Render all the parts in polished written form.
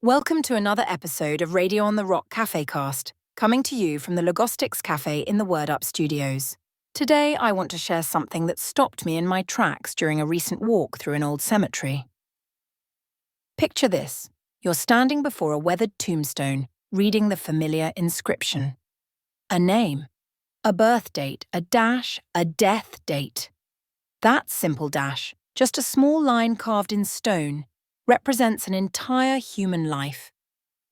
Welcome to another episode of Radio on the Rock Cafecast, coming to you from the Logostics Cafe in the WordUp Studios. Today, I want to share something that stopped me in my tracks during a recent walk through an old cemetery. Picture this. You're standing before a weathered tombstone, reading the familiar inscription. A name, a birth date, a dash, a death date. That simple dash, just a small line carved in stone, represents an entire human life.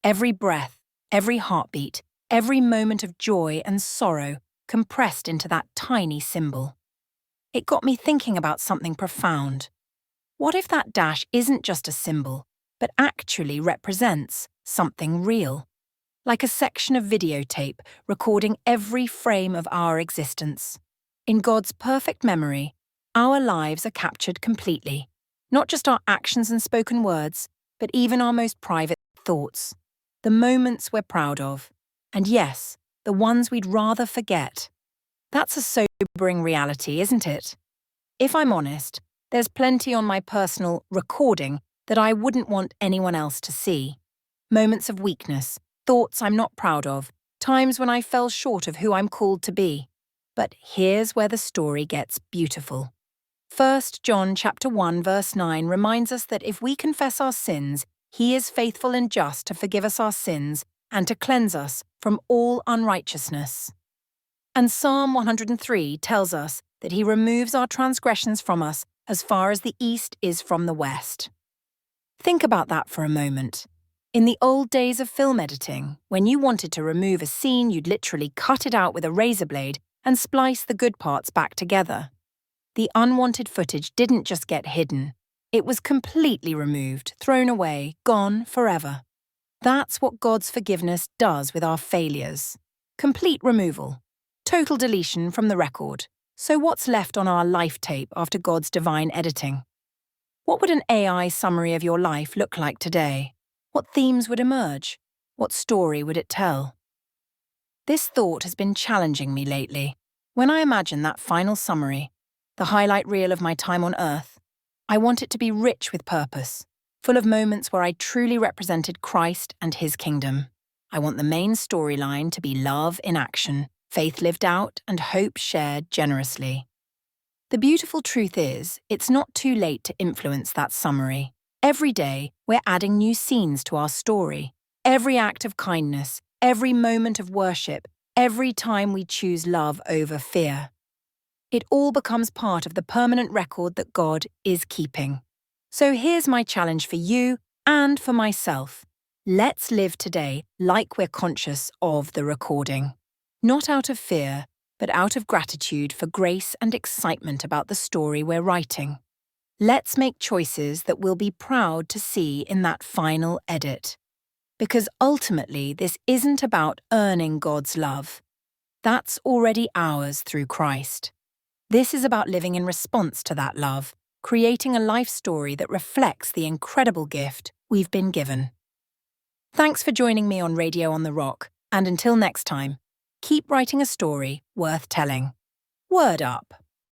Every breath, every heartbeat, every moment of joy and sorrow compressed into that tiny symbol. It got me thinking about something profound. What if that dash isn't just a symbol, but actually represents something real? Like a section of videotape recording every frame of our existence. In God's perfect memory, our lives are captured completely. Not just our actions and spoken words, but even our most private thoughts. The moments we're proud of. And yes, the ones we'd rather forget. That's a sobering reality, isn't it? If I'm honest, there's plenty on my personal recording that I wouldn't want anyone else to see. Moments of weakness, thoughts I'm not proud of, times when I fell short of who I'm called to be. But here's where the story gets beautiful. 1 John chapter 1 verse 9 reminds us that if we confess our sins, he is faithful and just to forgive us our sins and to cleanse us from all unrighteousness. And Psalm 103 tells us that he removes our transgressions from us as far as the east is from the west. Think about that for a moment. In the old days of film editing, when you wanted to remove a scene, you'd literally cut it out with a razor blade and splice the good parts back together. The unwanted footage didn't just get hidden. It was completely removed, thrown away, gone forever. That's what God's forgiveness does with our failures. Complete removal. Total deletion from the record. So what's left on our life tape after God's divine editing? What would an AI summary of your life look like today? What themes would emerge? What story would it tell? This thought has been challenging me lately. When I imagine that final summary, the highlight reel of my time on Earth, I want it to be rich with purpose, full of moments where I truly represented Christ and his kingdom. I want the main storyline to be love in action, faith lived out, and hope shared generously. The beautiful truth is, it's not too late to influence that summary. Every day, we're adding new scenes to our story. Every act of kindness, every moment of worship, every time we choose love over fear. It all becomes part of the permanent record that God is keeping. So here's my challenge for you and for myself. Let's live today like we're conscious of the recording. Not out of fear, but out of gratitude for grace and excitement about the story we're writing. Let's make choices that we'll be proud to see in that final edit. Because ultimately, this isn't about earning God's love. That's already ours through Christ. This is about living in response to that love, creating a life story that reflects the incredible gift we've been given. Thanks for joining me on Radio on the Rock, and until next time, keep writing a story worth telling. Word up!